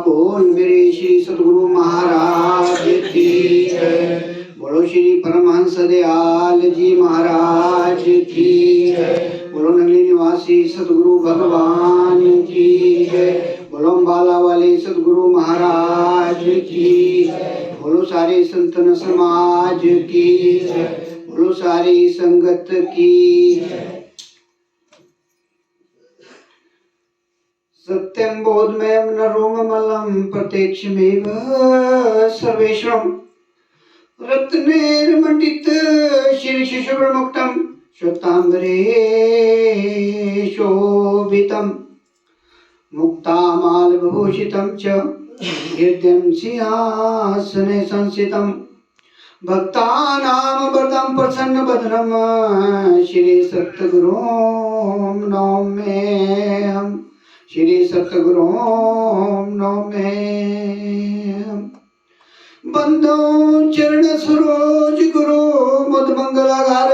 बोल मेरे श्री सतगुरु महाराज की जय। बोलो श्री परमहंस दयाल जी महाराज की जय। बोलो नगली निवासी सतगुरु भगवान की जय। बोलो अम्बाला वाले सतगुरु महाराज की जय। बोलो सारे संतन समाज की जय। बोलो सारी संगत की जय। सत्यं बोधमयं नरोममलं प्रत्यक्षमेव सर्वेश्वरं रत्नैर्मण्डित शीर्षशुभ्रमुक्तं श्वेताम्बरे शोभितं मुक्तामालविभूषितं च हृदयं सिंहासने संस्थितं भक्तानां वरदं प्रसन्नवदनं श्री सद्गुरुं नौम्यहम्। श्री सतगुरुं नौम्यहम्। बंदो चरण सरोज गुरु मुद मंगलागार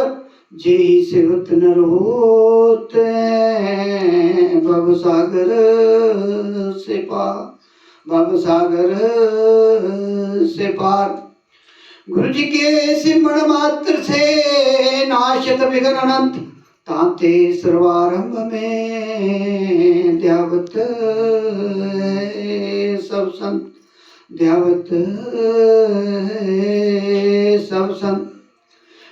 जेहि सेवत नर होत भव सागर से पार। भव सागर से पार। गुरु जी के सिमरण मात्र से नाशत विघ्न अनंत ताते सर्वारंभ में ध्यावत सब संत। ध्यावत सब संत।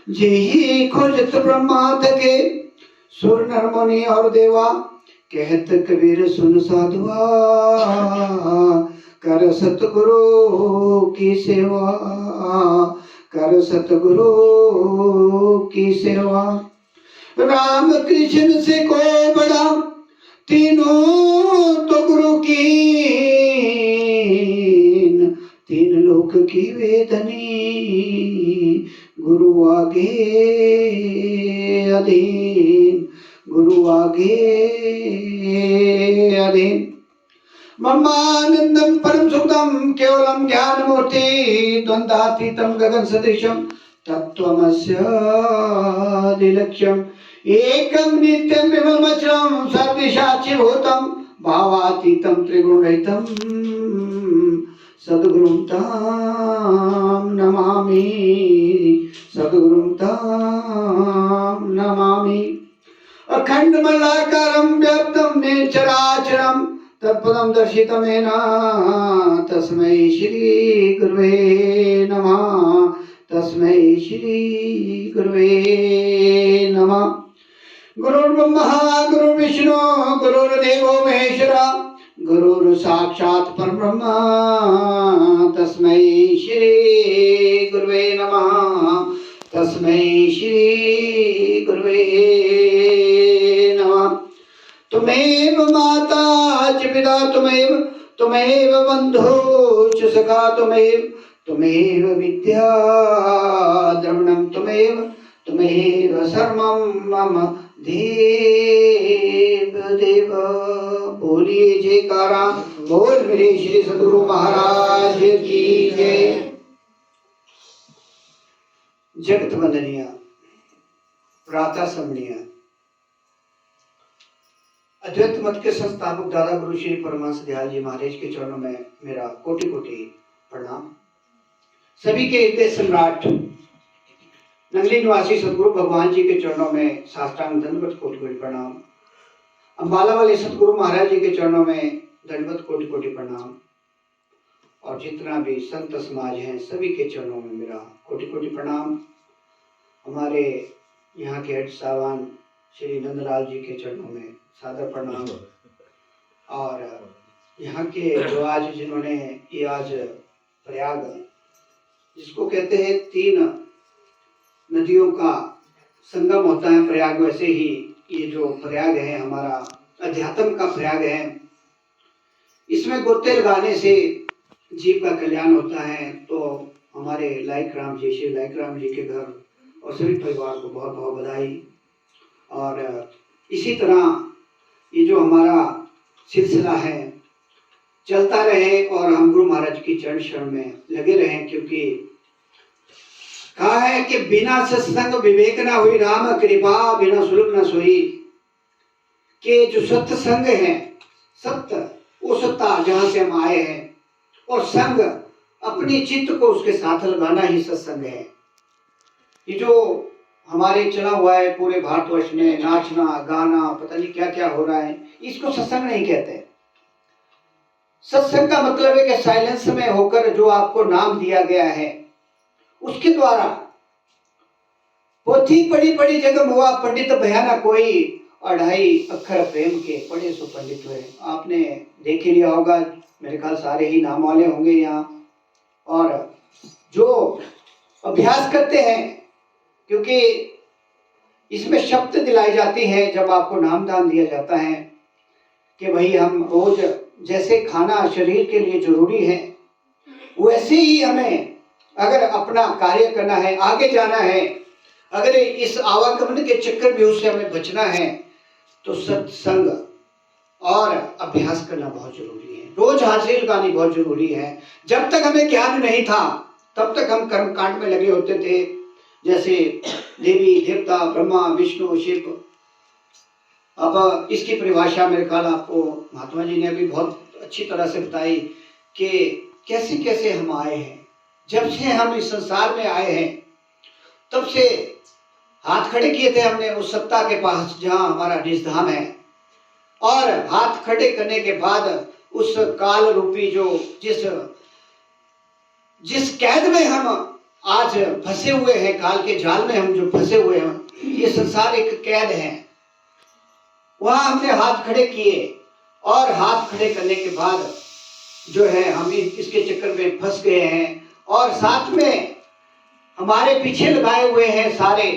जेहि खोजत ब्रह्मा थके सुर नर मुनि और देवा कहत कबीर सुन साधुआ कर सतगुरु की सेवा। कर सतगुरु की सेवा। राम कृष्ण से को बड़ा तीनों तो गुरु की तीन लोक की वेदनी गुरु आगे अधीन। गुरु आगे अधीन। ब्रह्मानंदं परम सुखदं केवलं ज्ञान मूर्ति द्वंद्वातीतं गगन सदृशं तत्त्वमस्य दिलक्ष्यम् एकं नित्यं विमलमचलं सर्वसाक्षिभूतं भावातीतं त्रिगुणरहितं सद्गुरुं तां नमामि। सद्गुरुं तां नमामि। अखण्डमण्डलाकारं व्याप्तं येन चराचरं तत्पदं दर्शितं येन तस्मै श्री गुरुवे नमः। तस्मै श्री गुरुवे नमः। गुरुर्ब्रह्मा गुरुर्विष्णु गुरुर्देवो महेश्वरा गुरुर् साक्षात् परब्रह्म तस्मै श्री गुरुवे नमः। तस्मै श्री गुरुवे नमः। तुमेव माता च पिता तुमेव तुमेव बन्धु च सखा तुमेव तुमेव विद्या द्रविणं तुमेव तुमेव सर्वं मम देव देव। बोलिए जयकारा बोल मेरे श्री सद्गुरु महाराज की जय। जगत वंदनीय प्रातः समणीय अद्वैत मत के संस्थापक दादा गुरु श्री परमहंस दयाल जी महाराज के चरणों में मेरा कोटि कोटि प्रणाम। सभी के हृदय सम्राट नगली निवासी सतगुरु भगवान जी के चरणों में साष्टांग दंडवत कोटि कोटि प्रणाम। अम्बाला वाले सतगुरु महाराज जी के चरणों में दंडवत कोटि कोटि प्रणाम। और जितना भी संत समाज हैं सभी के चरणों में मेरा कोटि कोटि प्रणाम। हमारे यहाँ के हेड साहबान श्री नंदलाल जी के चरणों में सादर प्रणाम। और यहाँ के जो आज जिन्होंने ये आज प्रयाग जिसको कहते हैं तीन नदियों का संगम होता है प्रयाग, वैसे ही ये जो प्रयाग है हमारा अध्यात्म का प्रयाग है। इसमें गोते लगाने से जीव का कल्याण होता है। तो हमारे लाइक राम जी श्री लाइक राम जी के घर और सभी परिवार को बहुत बहुत बधाई। और इसी तरह ये जो हमारा सिलसिला है चलता रहे और हम गुरु महाराज की चरण शरण में लगे रहें, क्योंकि कहा है कि बिना सत्संग विवेक ना हुई राम कृपा बिना सुलभ न सोई। कि जो सत्संग है सत्य वो सत्ता जहां से हम आए हैं, और संग अपनी चित्त को उसके साथ लगाना ही सत्संग है। ये जो हमारे चला हुआ है पूरे भारतवर्ष में, नाचना गाना पता नहीं क्या क्या हो रहा है, इसको सत्संग नहीं कहते। सत्संग का मतलब है कि साइलेंस में होकर जो आपको नाम दिया गया है उसके द्वारा पोथी पढ़ी पढ़ी जगम हुआ पंडित भयाना कोई, 2.5 अक्षर प्रेम के पढ़े सो पंडित हुए। आपने देख ही लिया होगा, मेरे ख्याल सारे ही नाम वाले होंगे यहाँ। और जो अभ्यास करते हैं, क्योंकि इसमें शब्द दिलाई जाती है जब आपको नामदान दिया जाता है कि भाई हम रोज जैसे खाना शरीर के लिए जरूरी है, वैसे ही हमें अगर अपना कार्य करना है, आगे जाना है, अगर इस आवागमन के चक्कर में उससे हमें बचना है, तो सत्संग और अभ्यास करना बहुत जरूरी है। रोज हाजिर गानी बहुत जरूरी है। जब तक हमें ज्ञान नहीं था तब तक हम कर्म कांड में लगे होते थे, जैसे देवी देवता ब्रह्मा विष्णु शिव। अब इसकी परिभाषा मेरे ख्याल आपको महात्मा जी ने भी बहुत अच्छी तरह से बताई कि कैसे कैसे हम आए हैं। जब से हम इस संसार में आए हैं तब से हाथ खड़े किए थे हमने उस सत्ता के पास जहां हमारा निज धाम है, और हाथ खड़े करने के बाद उस काल रूपी जो जिस कैद में हम आज फंसे हुए हैं, काल के जाल में हम जो फंसे हुए हैं, ये संसार एक कैद है, वहां हमने हाथ खड़े किए। और हाथ खड़े करने के बाद जो है हम इसके चक्कर में फंस गए हैं, और साथ में हमारे पीछे लगाए हुए हैं सारे।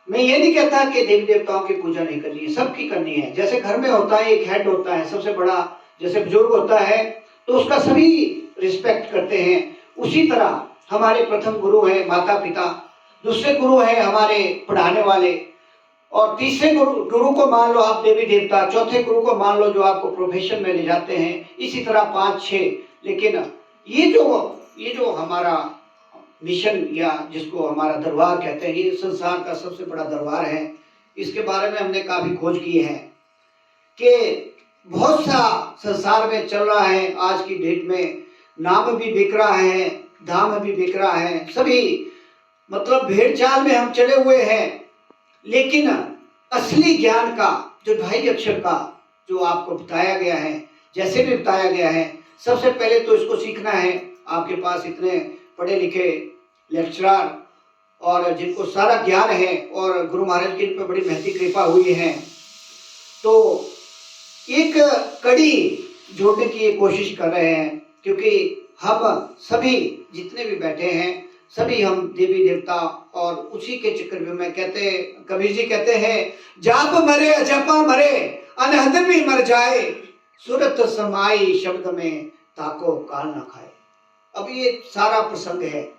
मैं ये नहीं कहता कि देवी देवताओं की पूजा नहीं करनी है, सबकी करनी है। जैसे घर में होता है एक हेड होता है सबसे बड़ा, जैसे बुजुर्ग होता है तो उसका सभी रिस्पेक्ट करते हैं, उसी तरह हमारे प्रथम गुरु है माता पिता, दूसरे गुरु है हमारे पढ़ाने वाले, और तीसरे गुरु को मान लो आप देवी देवता, चौथे गुरु को मान लो जो आपको प्रोफेशन में ले जाते हैं, इसी तरह 5-6। लेकिन ये जो हमारा मिशन या जिसको हमारा दरबार कहते हैं, ये संसार का सबसे बड़ा दरबार है। इसके बारे में हमने काफी खोज की है कि बहुत सा संसार में चल रहा है। आज की डेट में नाम भी बिक रहा है, धाम भी बिक रहा है, सभी मतलब भेड़ चाल में हम चले हुए हैं। लेकिन असली ज्ञान का जो 2.5 अक्षर का जो आपको बताया गया है, जैसे भी बताया गया है, सबसे पहले तो इसको सीखना है। आपके पास इतने पढ़े लिखे लेक्चरर और जिनको सारा ज्ञान है, और गुरु महाराज की इन पर बड़ी महती कृपा हुई है, तो एक कड़ी जोड़ने की कोशिश कर रहे हैं। क्योंकि हम सभी जितने भी बैठे हैं सभी हम देवी देवता, और उसी के चक्कर में मैं कहते कबीर जी कहते हैं, जाप मरे जपा मरे अनहद भी मर जाए, सूरत समाई शब्द में ताको काल ना खाए। अब ये सारा प्रसंग है,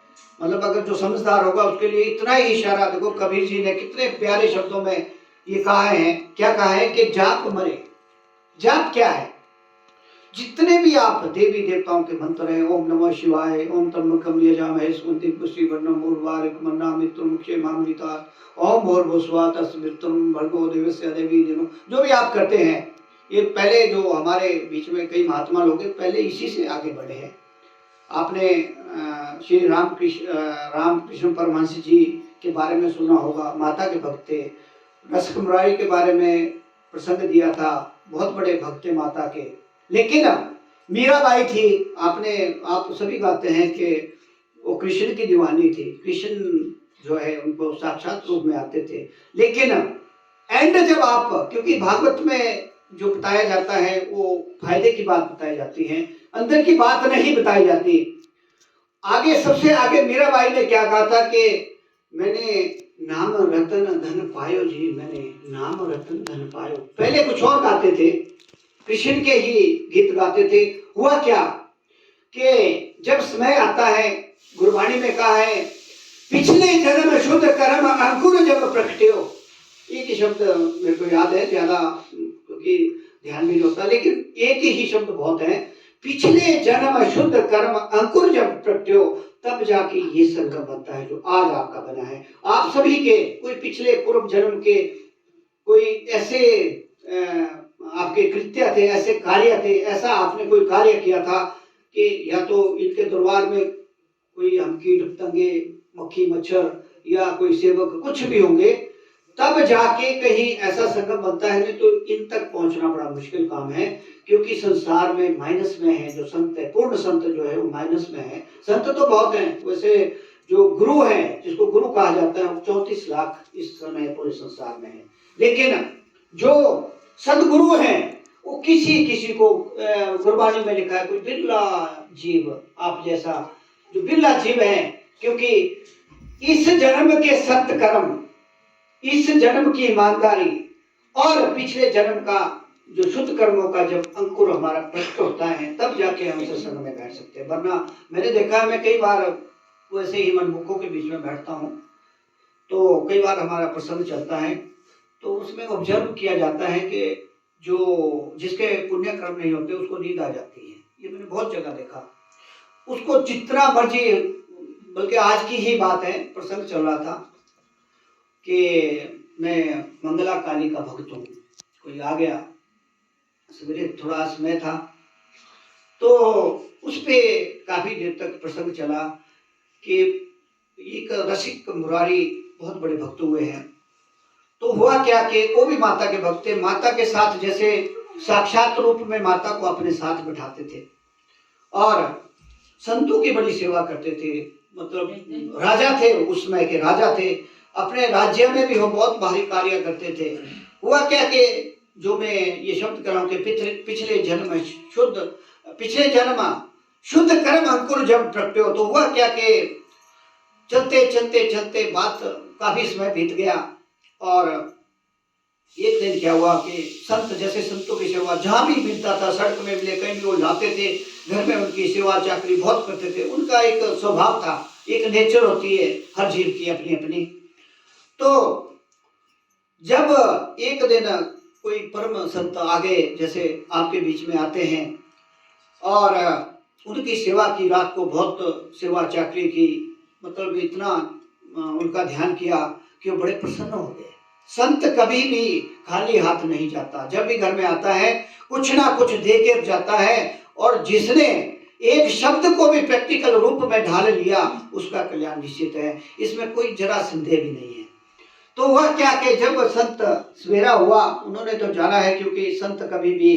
मतलब अगर जो समझदार होगा उसके लिए इतना ही इशारा। देखो कबीर जी ने कितने प्यारे शब्दों में ये कहा है, क्या कहा है कि जाप मरे। जाप क्या है? जितने भी आप देवी देवताओं के मंत्र हैं, ओम नमः शिवाय, ओम त्र्यंबकम यजामहे सुगंधिं पुष्टिवर्धनम् उर्वारुकमन्ना मृत्युर्मुक्षे मामृता, ओम भूर्भुवस्सुवः तस्सवितुर्वरेण्यं भर्गो देवस्य धीमहि धियो। जो भी आप करते हैं, ये पहले जो हमारे बीच में कई महात्मा लोग हैं पहले इसी से आगे बढ़े हैं। आपने श्री रामकृष्ण परमहंस जी के बारे में सुना होगा, माता के भक्त थे। रसकुमारी के बारे में प्रसंग दिया था, बहुत बड़े भक्त थे माता के। लेकिन मीराबाई थी, आप सभी गाते हैं कि वो कृष्ण की दीवानी थी, कृष्ण जो है उनको साक्षात रूप में आते थे। लेकिन एंड जब आप, क्योंकि भागवत में जो बताया जाता है वो फायदे की बात बताई जाती है, अंदर की बात नहीं बताई जाती। आगे सबसे आगे मीराबाई ने क्या कहा था कि मैंने नाम रतन धन पायो जी, मैंने नाम रतन धन पायो। पहले कुछ और गाते थे, कृष्ण के ही गीत गाते थे। हुआ क्या कि जब समय आता है, गुरबाणी में कहा है, पिछले जन्म शुद्ध कर्म अंकुर जब प्रकट्यो। एक ही शब्द मेरे को याद है, ज्यादा क्योंकि ध्यान भी नहीं होता, लेकिन एक ही शब्द बहुत है। पिछले जन्म शुद्ध कर्म अंकुर जब प्रकट्यो, तब जाके ये संगम बनता है जो आज आपका बना है। आप सभी के कोई पिछले पूर्व जन्म के कोई ऐसे आपके कृत्य थे, ऐसे कार्य थे, ऐसा आपने कोई कार्य किया था कि या तो इनके दरबार में कोई हम कीट पतंगे, मक्खी मच्छर या कोई सेवक कुछ भी होंगे, तब जाके कहीं ऐसा संगम बनता है, नहीं तो इन तक पहुंचना बड़ा मुश्किल काम है। क्योंकि संसार में माइनस में है जो संत है, पूर्ण संत जो है वो माइनस में है। संत तो बहुत हैं, वैसे जो गुरु है, जिसको गुरु कहा जाता है, वो 34 लाख इस समय पूरे संसार में है। लेकिन जो सदगुरु हैं वो किसी किसी को, गुरबानी में लिखा है, कोई बिरला जीव, आप जैसा जो बिरला जीव है। क्योंकि इस जन्म के सत्कर्म, इस जन्म की ईमानदारी और पिछले जन्म का जो शुद्ध कर्मों का जब अंकुर हमारा प्रकट होता है, तब जाके हम सत्संग में बैठ सकते हैं। वरना मैंने देखा है, मैं कई बार वैसे ही मनमुखों के बीच में बैठता हूँ, तो कई बार हमारा प्रसंग चलता है, तो उसमें ऑब्जर्व किया जाता है कि जो जिसके पुण्य कर्म नहीं होते उसको नींद आ जाती है। ये मैंने बहुत जगह देखा। उसको जितना मर्जी, बल्कि आज की ही बात है, प्रसंग चल रहा था कि मैं मंगला काली का भक्त हूँ, कोई आ गया, सवेरे थोड़ा समय था, तो उस पे काफी देर तक प्रसंग चला कि एक रसिक मुरारी बहुत बड़े भक्त हुए हैं। तो हुआ क्या कि वो भी माता के भक्त थे, माता के साथ जैसे साक्षात रूप में माता को अपने साथ बिठाते थे और संतों की बड़ी सेवा करते थे। मतलब राजा थे, उस समय के राजा थे, अपने राज्य में भी वो बहुत भारी कार्य करते थे। हुआ क्या कि जो मैं ये शब्द कर रहा हूँ कि पिछले जन्म शुद्ध कर्म अंकुर जब प्रकटे हो, तो हुआ क्या कि चलते चलते चलते बात काफी समय बीत गया और एक दिन क्या हुआ कि संत, जैसे संतों की सेवा जहां भी मिलता था, सड़क में मिले, कहीं भी वो लाते थे, घर में उनकी सेवा चाकरी बहुत करते थे। उनका एक स्वभाव था, एक नेचर होती है हर जीव की अपनी अपनी। तो जब एक दिन कोई परम संत आगे, जैसे आपके बीच में आते हैं, और उनकी सेवा की, रात को बहुत सेवा चाकरी की, मतलब इतना उनका ध्यान किया कि वो बड़े प्रसन्न हो गए। संत कभी भी खाली हाथ नहीं जाता, जब भी घर में आता है कुछ ना कुछ दे के जाता है, और जिसने एक शब्द को भी प्रैक्टिकल रूप में ढाल लिया उसका कल्याण निश्चित है, इसमें कोई जरा संदेह भी नहीं है। तो वह क्या कि जब संत सवेरा हुआ, उन्होंने तो जाना है, क्योंकि संत कभी भी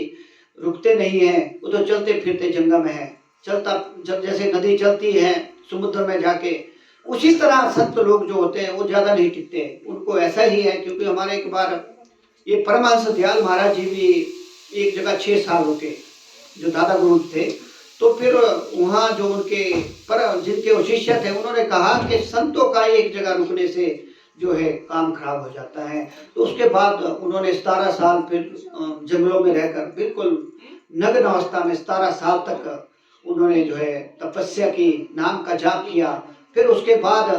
रुकते नहीं है, वो तो चलते फिरते जंगम है, चलता, जब जैसे नदी चलती है समुद्र में जाके, उसी तरह संत लोग जो होते हैं वो ज्यादा नहीं टिकते, उनको ऐसा ही है। क्योंकि हमारे एक बार ये परमहंस दयाल महाराज जी भी एक जगह 6 साल होके, जो दादा गुरु थे, तो फिर वहाँ जो उनके पर जिनके वो शिष्य थे, उन्होंने कहा कि संतों का एक जगह रुकने से जो है काम खराब हो जाता है। तो उसके बाद उन्होंने 17 साल फिर जंगलों में रहकर बिल्कुल नग्न अवस्था में 17 साल तक उन्होंने जो है तपस्या की, नाम का जाप किया। फिर उसके बाद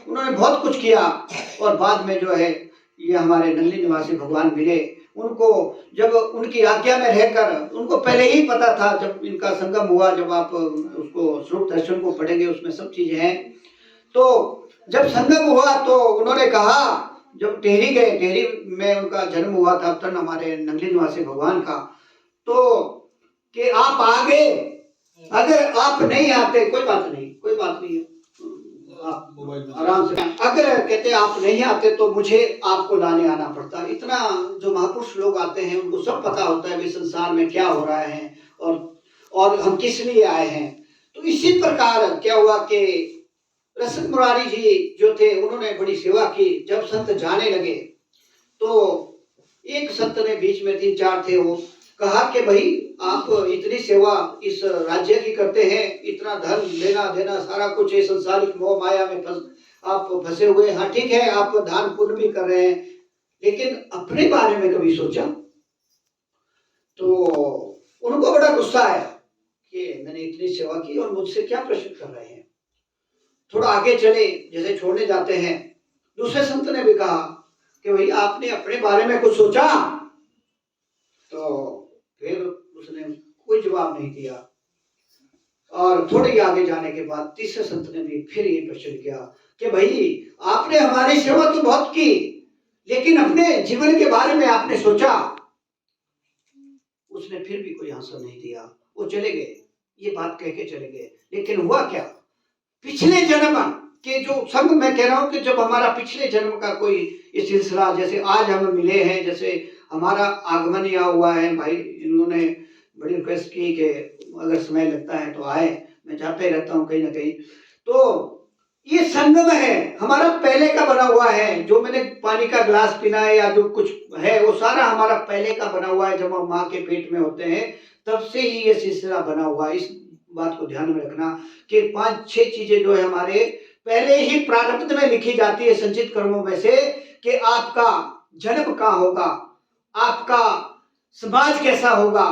उन्होंने बहुत कुछ किया, और बाद में जो है ये हमारे नंगली निवासी भगवान मिले। उनको जब उनकी आज्ञा में रहकर, उनको पहले ही पता था, जब इनका संगम हुआ, जब आप उसको स्वरूप दर्शन को पढ़ेंगे उसमें सब चीजें हैं। तो जब संगम हुआ तो उन्होंने कहा, जब टेहरी गए, टेहरी में उनका जन्म हुआ था तन हमारे नंगली निवासी भगवान का, तो कि आप आ गए, अगर आप नहीं आते कोई बात नहीं, आप आराम से, अगर कहते आप नहीं आते तो मुझे आपको लाने आना पड़ता। इतना जो महापुरुष लोग आते हैं उनको सब पता होता है कि संसार में क्या हो रहा है और हम किस लिए आए हैं। तो इसी प्रकार क्या हुआ कि रसिक मुरारी जी जो थे, उन्होंने बड़ी सेवा की। जब संत जाने लगे तो एक संत ने बीच में 3-4 थे, वो कहा कि भाई आप इतनी सेवा इस राज्य की करते हैं, इतना धन लेना देना सारा कुछ है, संसारिक मोह माया में आप फंसे हुए, हाँ ठीक है आप दान पुण्य भी कर रहे हैं, लेकिन अपने बारे में कभी सोचा? तो उनको बड़ा गुस्सा आया कि मैंने इतनी सेवा की और मुझसे क्या प्रश्न कर रहे हैं। थोड़ा आगे चले, जैसे छोड़ने जाते हैं, दूसरे संत ने भी कहा कि भाई आपने अपने बारे में कुछ सोचा? तो फिर उसने कोई जवाब नहीं दिया। और थोड़ी आगे जाने के बाद तीसरे संत ने भी फिर ये प्रश्न किया कि भाई आपने हमारी सेवा तो बहुत की, लेकिन अपने जीवन के बारे में आपने सोचा? उसने फिर भी कोई आंसर नहीं दिया। वो चले गए, ये बात कह के चले गए। लेकिन हुआ क्या, पिछले जन्म के जो संग, मैं कह रहा हूं कि जब हमारा पिछले जन्म का कोई ये सिलसिला, जैसे आज हम मिले हैं, जैसे हमारा आगमन यहाँ हुआ है, भाई इन्होंने बड़ी रिक्वेस्ट की कि अगर समय लगता है तो आए, मैं जाता ही रहता हूँ कहीं ना कहीं। तो ये संगम है हमारा पहले का बना हुआ है। जो मैंने पानी का गिलास पीना है या जो कुछ है वो सारा हमारा पहले का बना हुआ है। जब हम माँ के पेट में होते हैं तब से ही ये सिलसिला बना हुआ है। इस बात को ध्यान में रखना कि 5-6 चीजें जो है हमारे पहले ही प्रारब्ध में लिखी जाती है, संचित कर्मों में से, कि आपका जन्म कहाँ होगा, आपका समाज कैसा होगा,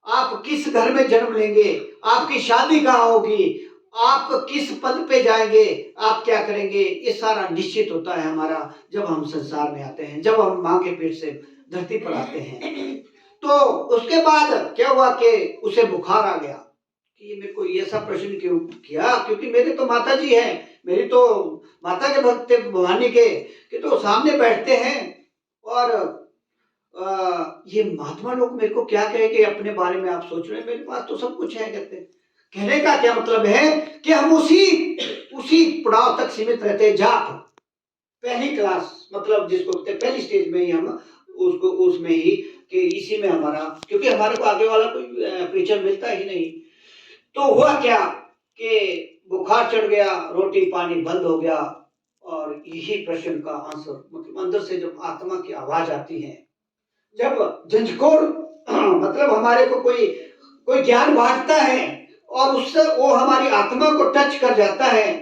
आप किस घर में जन्म लेंगे, आपकी शादी कहाँ होगी, आप किस पद पे जाएंगे, आप क्या करेंगे, ये सारा निश्चित होता है हमारा जब हम संसार में आते हैं, जब हम माँ के पेट से धरती पर आते हैं। तो उसके बाद क्या हुआ कि उसे बुखार आ गया कि ये मेरे को ये ऐसा प्रश्न क्यों किया, क्योंकि मेरे तो माता जी हैं, मेरी तो माता के भक्त भवानी के, कि तो सामने बैठते हैं और ये महात्मा लोग मेरे को क्या कहेंगे अपने बारे में, आप सोच रहे हैं मेरे पास तो सब कुछ है। कहते कहने का क्या मतलब है कि हम उसी पड़ाव तक सीमित रहते हैं, जाप पहली क्लास, मतलब जिसको कहते हैं पहली स्टेज में ही हम उसको उसमें ही, कि इसी में हमारा, क्योंकि हमारे को आगे वाला कोई पिक्चर मिलता ही नहीं। तो हुआ क्या कि बुखार चढ़ गया, रोटी पानी बंद हो गया, और यही प्रश्न का आंसर, मतलब अंदर से जब आत्मा की आवाज आती है, जब झंझकोर मतलब हमारे को कोई ज्ञान बांटता है और उससे वो हमारी आत्मा को टच कर जाता है,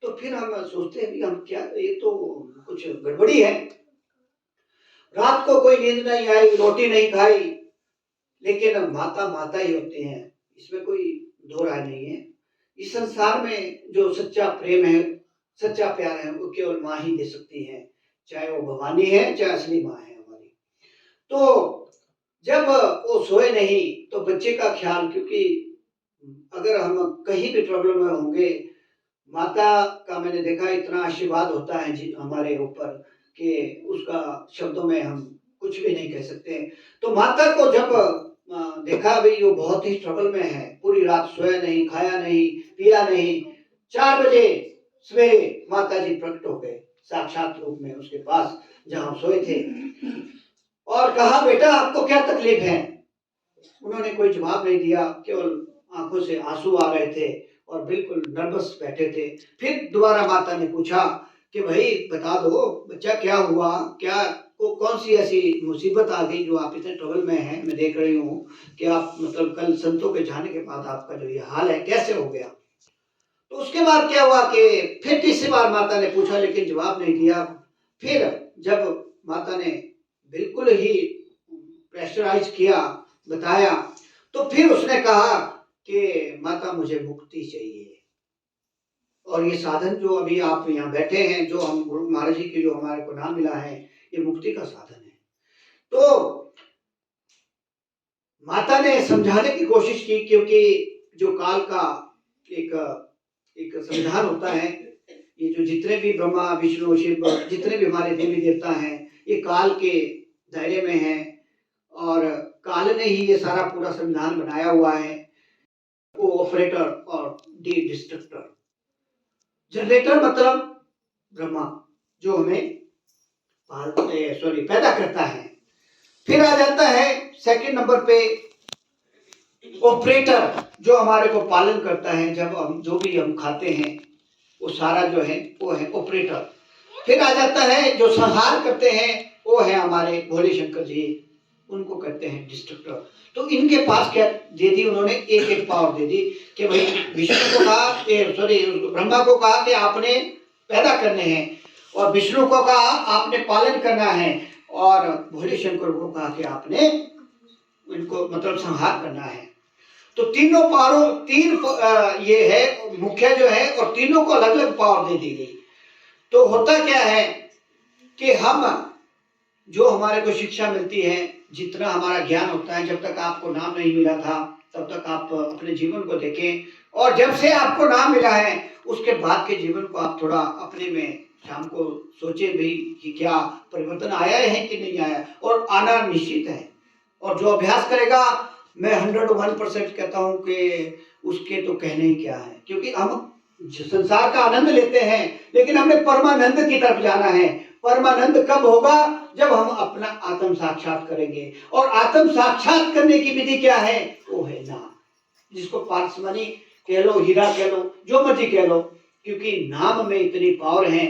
तो फिर हम सोचते हैं कि हम क्या, ये तो कुछ गड़बड़ी है। रात को कोई नींद नहीं आई, रोटी नहीं खाई, लेकिन माता माता ही होती हैं, इसमें कोई दो राय नहीं है। इस संसार में जो सच्चा प्रेम है, सच्चा प्यार है, वो केवल माँ ही दे सकती है, चाहे वो भवानी है चाहे असली माँ है हमारी। तो जब वो सोए नहीं तो बच्चे का ख्याल, क्योंकि अगर हम कहीं भी प्रॉब्लम में होंगे, माता का मैंने देखा इतना आशीर्वाद होता है जी हमारे ऊपर कि उसका शब्दों में हम कुछ भी नहीं कह सकते। तो माता को जब देखा भाई वो बहुत ही ट्रबल में है, पूरी रात सोया नहीं, खाया नहीं, पिया नहीं, 4 बजे सवेरे माता जी प्रकट हो गए साक्षात रूप में उसके पास जहां सोए थे, और कहा बेटा आपको क्या तकलीफ है। उन्होंने कोई जवाब नहीं दिया, केवल आंखों से आंसू आ रहे थे और बिल्कुल नर्वस बैठे थे। फिर दोबारा माता ने पूछा कि भाई बता दो बच्चा क्या हुआ, क्या को कौन सी ऐसी मुसीबत आ गई जो आप इतने ट्रबल में हैं, मैं देख रही हूँ कि आप मतलब कल संतों के जाने के बाद आपका जो ये हाल है कैसे हो गया। तो उसके बाद क्या हुआ कि फिर तीसरी बार माता ने पूछा लेकिन जवाब नहीं दिया। फिर जब माता ने बिल्कुल ही प्रेशराइज किया, बताया, तो फिर उसने कहा कि माता मुझे मुक्ति चाहिए, और ये साधन जो अभी आप यहाँ बैठे हैं, जो हम गुरु महाराज जी के जो हमारे को नाम मिला है, ये मुक्ति का साधन है। तो माता ने समझाने की कोशिश की, क्योंकि जो काल का एक संविधान होता है, ये जो जितने भी ब्रह्मा विष्णु शिव जितने भी हमारे देवी देवता हैं, ये काल के दायरे में हैं, और काल ने ही ये सारा पूरा संविधान बनाया हुआ है। वो ऑपरेटर और डिस्ट्रक्टर, जनरेटर मतलब ब्रह्मा जो हमें पैदा करता है। फिर आ जाता है सेकंड नंबर पे ऑपरेटर, जो हमारे को पालन करता है, जब हम जो भी हम खाते हैं वो सारा जो है वो है ऑपरेटर। फिर आ जाता है जो संहार करते हैं, वो है हमारे भोले शंकर जी, उनको कहते हैं डिस्ट्रक्टर। तो इनके पास क्या दे दी उन्होंने, एक पावर दे दी कि भाई विष्णु को कहा, ब्रह्मा को कहा कि आपने पैदा करने हैं, और विष्णु को कहा आपने पालन करना है, और भोले शंकर को कहा कि आपने इनको मतलब संहार करना है। तो तीनों पावरों ये है मुख्य जो है, और तीनों को अलग अलग पावर दे दी गई। तो होता क्या है कि हम जो हमारे को शिक्षा मिलती है, जितना हमारा ज्ञान होता है, जब तक आपको नाम नहीं मिला था तब तक आप अपने जीवन को देखें, और जब से आपको नाम मिला है उसके बाद के जीवन को आप थोड़ा अपने में शाम को सोचे भी कि क्या परिवर्तन आया है कि नहीं आया, और आना निश्चित है। और जो अभ्यास करेगा मैं 101% कहता हूँ कि उसके तो कहने ही क्या है, क्योंकि हम संसार का आनंद लेते हैं लेकिन हमें परमानंद की तरफ जाना है। परमानंद कब होगा? जब हम अपना आत्म साक्षात करेंगे। और आत्म साक्षात करने की विधि क्या है? वो है नाम, जिसको पारसमणि कह लो, हीरा कह लो, जो मर्जी कह लो, क्योंकि नाम में इतनी पावर है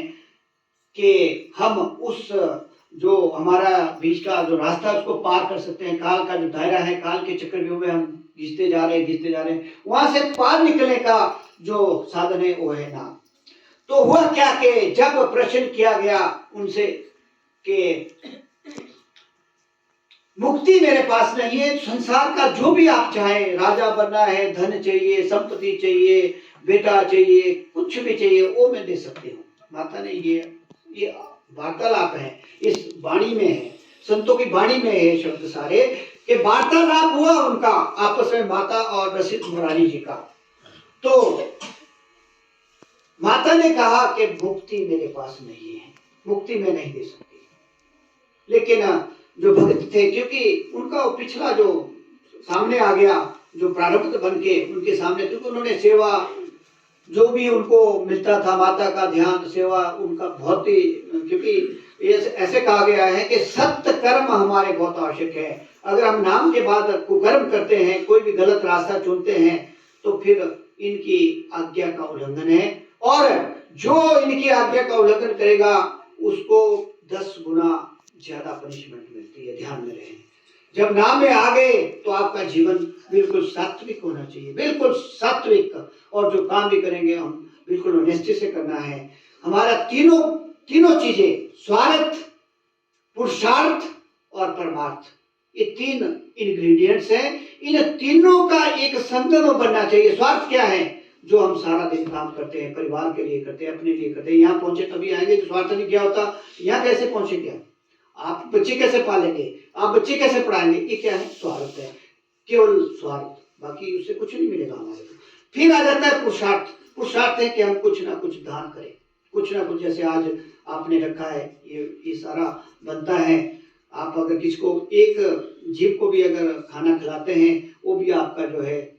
कि हम उस जो हमारा बीच का जो रास्ता उसको पार कर सकते हैं। काल का जो दायरा है, काल के चक्रव्यूह में हम घिसते जा रहे हैं, वहां से पार निकलने का जो साधन है वो है नाम। तो हुआ क्या कि जब प्रश्न किया गया उनसे कि मुक्ति मेरे पास नहीं है, संसार का जो भी आप चाहें, राजा बनना है, धन चाहिए, संपत्ति चाहिए, बेटा चाहिए, कुछ भी चाहिए, वो मैं दे सकती हूँ। माता ने ये वार्तालाप है, इस वाणी में है, संतों की वाणी में है शब्द सारे, कि वार्तालाप हुआ उनका आपस में, माता और रसिक मुरारी जी का। तो माता ने कहा कि मुक्ति मेरे पास नहीं है, मुक्ति मैं नहीं दे सकती। लेकिन जो भक्त थे, क्योंकि उनका पिछला जो सामने आ गया, जो प्रारब्ध बन के उनके सामने, क्योंकि उन्होंने सेवा जो भी उनको मिलता था, माता का ध्यान, सेवा उनका बहुत ही, क्योंकि ऐसे कहा गया है कि सत्य कर्म हमारे बहुत आवश्यक है। अगर हम नाम के बाद कुकर्म करते हैं, कोई भी गलत रास्ता चुनते हैं, तो फिर इनकी आज्ञा का उल्लंघन है, और जो इनकी आज्ञा का उल्लंघन करेगा उसको 10 गुना ज्यादा पनिशमेंट मिलती है। ध्यान में रहे, जब नाम में आ गए तो आपका जीवन बिल्कुल सात्विक होना चाहिए, बिल्कुल सात्विक, और जो काम भी करेंगे हम बिल्कुल ऑनेस्टी से करना है। हमारा तीनों चीजें, स्वार्थ, पुरुषार्थ और परमार्थ, ये 3 इंग्रेडिएंट्स हैं। इन तीनों का एक संगम बनना चाहिए। स्वार्थ क्या है? जो हम सारा दिन काम करते हैं, परिवार के लिए करते हैं, अपने लिए करते हैं। यहाँ पहुंचे तभी आएंगे, तो स्वार्थ नहीं क्या होता, यहाँ कैसे पहुंचेंगे, आप बच्चे कैसे पालेंगे, आप बच्चे कैसे पढ़ाएंगे, ये क्या है? स्वार्थ है, केवल स्वार्थ, बाकी उससे कुछ नहीं मिलेगा हमारे को। फिर आ जाता है पुरुषार्थ। पुरुषार्थ है कि हम कुछ ना कुछ दान करें, कुछ ना कुछ, जैसे आज आपने रखा है, ये सारा बनता है। आप अगर किसको, एक जीव को भी अगर खाना खिलाते हैं, वो भी आपका जो है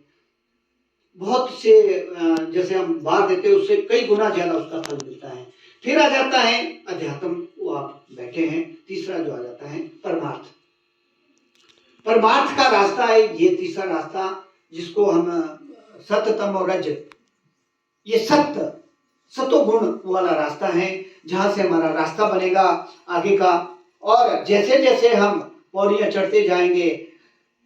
बहुत से, जैसे हम बाहर देते हैं उससे कई गुना ज्यादा उसका फल मिलता है। फिर आ जाता है अध्यात्म, वो आप बैठे हैं। तीसरा जो आ जाता है परमार्थ। परमार्थ का रास्ता है ये तीसरा रास्ता, जिसको हम सत्य, तम और रज, ये सतो गुण वाला रास्ता है, जहां से हमारा रास्ता बनेगा आगे का। और जैसे जैसे हम पौड़ियां चढ़ते जाएंगे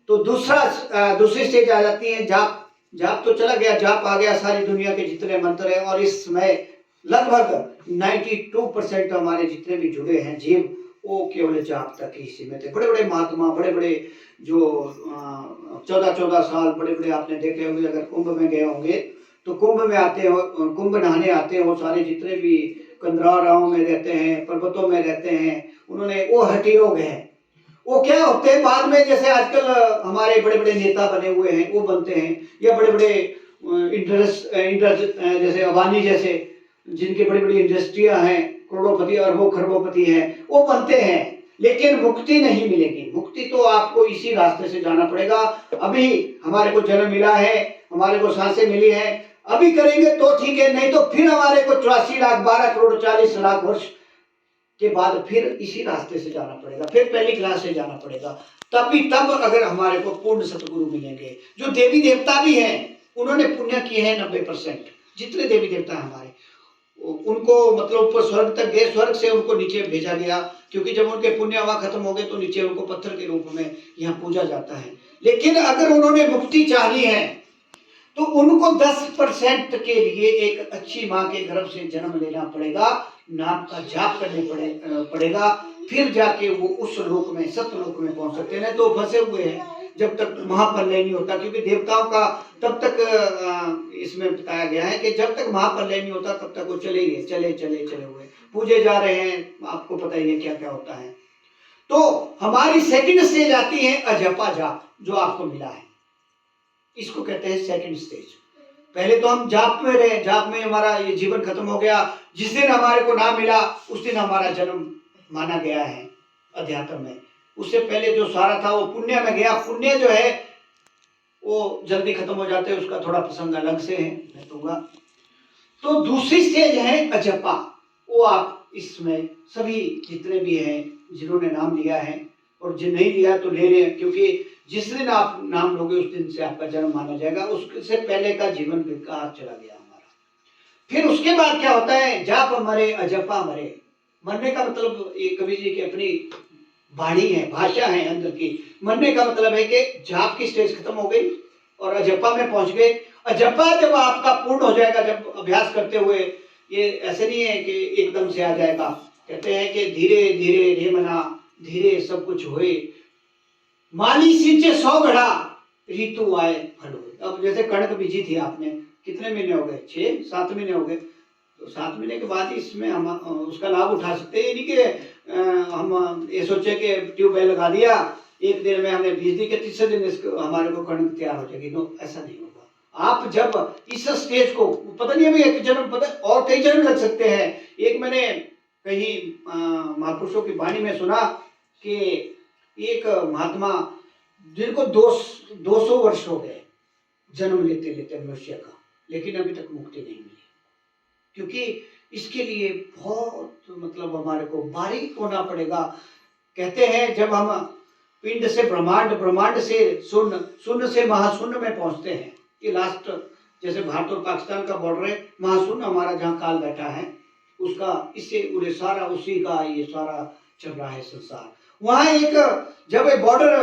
तो दूसरी स्टेज आ जाती है जाप। जाप तो चला गया, जाप आ गया, सारी दुनिया के जितने मंत्र हैं, और इस समय लगभग 92% हमारे जितने भी जुड़े हैं जीव, वो केवल जाप तक ही सीमित है। बड़े बड़े महात्मा, बड़े बड़े जो 14-14 साल, बड़े बड़े आपने देखे होंगे, अगर कुंभ में गए होंगे तो कुंभ में आते हो, कुंभ नहाने आते हैं, वो सारे जितने भी कंदराराओं में रहते हैं, पर्वतों में रहते हैं, उन्होंने वो हठी योग है। वो क्या होते हैं बाद में, जैसे आजकल हमारे बड़े बड़े नेता बने हुए हैं वो बनते हैं, या बड़े बड़े इंटरेस्ट जैसे अबानी जैसे, जिनकी बड़ी बड़ी इंडस्ट्रियां हैं, करोड़ोपति अरबों खरबोपति हैं, वो बनते हैं। लेकिन मुक्ति नहीं मिलेगी। मुक्ति तो आपको इसी रास्ते से जाना पड़ेगा। अभी हमारे को जन्म मिला है, हमारे को सांसें मिली है, अभी करेंगे तो ठीक है, नहीं तो फिर हमारे को 84 लाख 12 करोड़ 40 लाख वर्ष के बाद फिर इसी रास्ते से जाना पड़ेगा, फिर पहली क्लास से जाना पड़ेगा। तब अगर हमारे को पूर्ण सतगुरु मिलेंगे। जो देवी देवता भी हैं, उन्होंने पुण्य किए हैं 90%। जितने देवी देवता हैं हमारे, उनको मतलब ऊपर स्वर्ग तक गए, स्वर्ग से उनको नीचे भेजा गया, क्योंकि जब उनके पुण्य हवा खत्म हो गए तो नीचे उनको पत्थर के रूप में यहाँ पूजा जाता है। लेकिन अगर उन्होंने मुक्ति चाही है तो उनको 10% के लिए एक अच्छी माँ के गर्भ से जन्म लेना पड़ेगा, नाम का जाप करने पड़ेगा, फिर जाके वो उस लोक में, सतलोक में पहुंच सकते हैं। तो फंसे हुए हैं जब तक महाप्रलय नहीं होता, क्योंकि देवताओं का तब तक इसमें बताया गया है कि जब तक महाप्रलय नहीं होता तब तक वो चले हुए पूजे जा रहे हैं। आपको पता ही है क्या क्या होता है। तो हमारी सेकंड स्टेज आती है अजपा जाप, जो आपको मिला है, इसको कहते हैं सेकंड स्टेज। पहले तो हम जाप में रहे, जाप में हमारा ये जीवन खत्म हो गया। जिस दिन हमारे को नाम मिला उस दिन हमारा जन्म माना गया है अध्यात्म में। उससे पहले जो सारा था वो पुण्य में गया। पुण्य जो है वो जल्दी खत्म हो जाते हैं, उसका थोड़ा प्रसंग अलग से है, मैं दूंगा। तो दूसरी स्टेज है अजपा। वो आप इसमें सभी जितने भी हैं जिन्होंने नाम लिया है और जिन नहीं लिया तो ले रहे हैं, क्योंकि जिस दिन आप नाम लोगे उस दिन से आपका जन्म माना जाएगा, उससे पहले का जीवन बेकार चला गया हमारा। फिर उसके बाद क्या होता है, जाप मरे अजपा मरे। मरने का मतलब ये कबीर जी की अपनी वाणी है, भाषा है अंदर की। मरने का मतलब है कि जाप की स्टेज खत्म हो गई और अजपा में पहुंच गए। अजपा जब आपका पूर्ण हो जाएगा, जब अभ्यास करते हुए, ये ऐसे नहीं है कि एकदम से आ जाएगा। कहते हैं कि धीरे धीरे रे मना, धीरे सब कुछ होए, माली सींचे 100 घड़ा, ऋतु आए फल होए। अब जैसे कणक बीजी थी आपने, कितने महीने हो गए, 6-7 महीने हो गए, तो 7 महीने के बाद इसमें हम उसका लाभ उठा सकते हैं। ये नहीं कि हम ये सोचे कि ट्यूबवेल लगा दिया, एक दिन में हमने बीज दी कि तीसरे दिन इसको हमारे को कणक तैयार हो जाएगी। नो, ऐसा नहीं होगा। आप जब इस स्टेज को, पता नहीं अभी एक जन्म, पता और कई जन्म लग सकते हैं। एक मैंने कहीं महापुरुषों की वाणी में सुना कि एक महात्मा जिनको 200 वर्ष हो गए जन्म लेते लेते मनुष्य का, लेकिन अभी तक मुक्ति नहीं मिली, क्योंकि इसके लिए बहुत मतलब हमारे को बारीक होना पड़ेगा। कहते हैं जब हम पिंड से ब्रह्मांड, ब्रह्मांड से शून्य, शून्य से महाशून्य में पहुंचते हैं, ये लास्ट जैसे भारत और पाकिस्तान का बॉर्डर है, महाशून्य हमारा जहाँ काल बैठा है उसका, इससे पूरे सारा उसी का ये सारा चल रहा है संसार। वहां एक जब ये बॉर्डर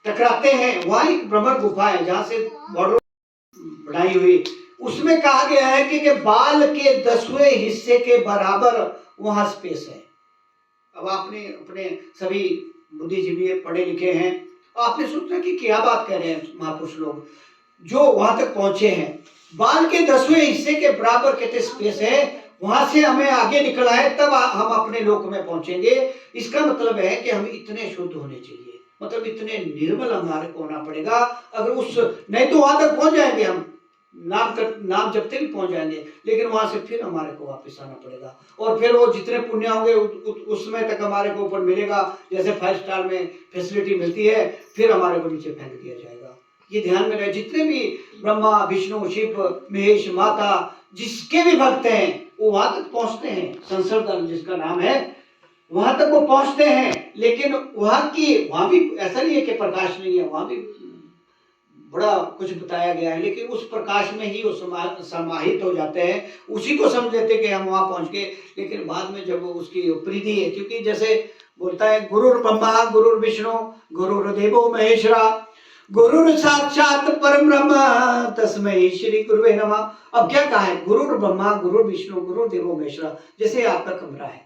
टकराते हैं, वहां एक ब्रह्म गुफा है जहां से बॉर्डर बनाई हुई, उसमें कहा गया है कि बाल के 10वें हिस्से के बराबर वहां स्पेस है। अब आपने अपने सभी बुद्धिजीवी पढ़े लिखे हैं, आपने सोचा कि क्या बात कह रहे हैं महापुरुष लोग जो वहां तक पहुंचे हैं। बाल के 10वें हिस्से के बराबर कहते स्पेस है, वहां से हमें आगे निकलना है, तब हम अपने लोक में पहुंचेंगे। इसका मतलब है कि हम इतने शुद्ध होने चाहिए, मतलब इतने निर्मल हमारे को होना पड़ेगा। अगर उस, नहीं तो वहां तक पहुंच जाएंगे हम, नाम जपते भी पहुंच जाएंगे, लेकिन वहां से फिर हमारे को वापस आना पड़ेगा। और फिर वो जितने पुण्य होंगे उस समय तक हमारे को ऊपर मिलेगा, जैसे 5 स्टार में फैसिलिटी मिलती है, फिर हमारे को नीचे फेंक दिया जाएगा। ये ध्यान में रहे। जितने भी ब्रह्मा विष्णु शिव महेश माता जिसके भी भक्त हैं वो वहां तक पहुंचते हैं, संसर्ग जिसका नाम है, वहां तक वो पहुंचते हैं। लेकिन वहां भी ऐसा नहीं है कि प्रकाश नहीं है, वहां भी बड़ा कुछ बताया गया है, लेकिन उस प्रकाश में ही वो समाहित हो जाते हैं, उसी को समझ लेते कि हम वहां पहुंच गए। लेकिन बाद में जब उसकी प्रीति है, क्योंकि जैसे बोलता है गुरुर ब्रह्मा गुरुर विष्णु गुरुर्देवो महेश्वरा गुरुर साक्षात परम ब्रह्म तस्मै श्री गुरुवे नमः। अब क्या कहा है, गुरुर ब्रह्मा गुरुर विष्णु गुरुर्देवो महेश्वरा। जैसे आपका कमरा है,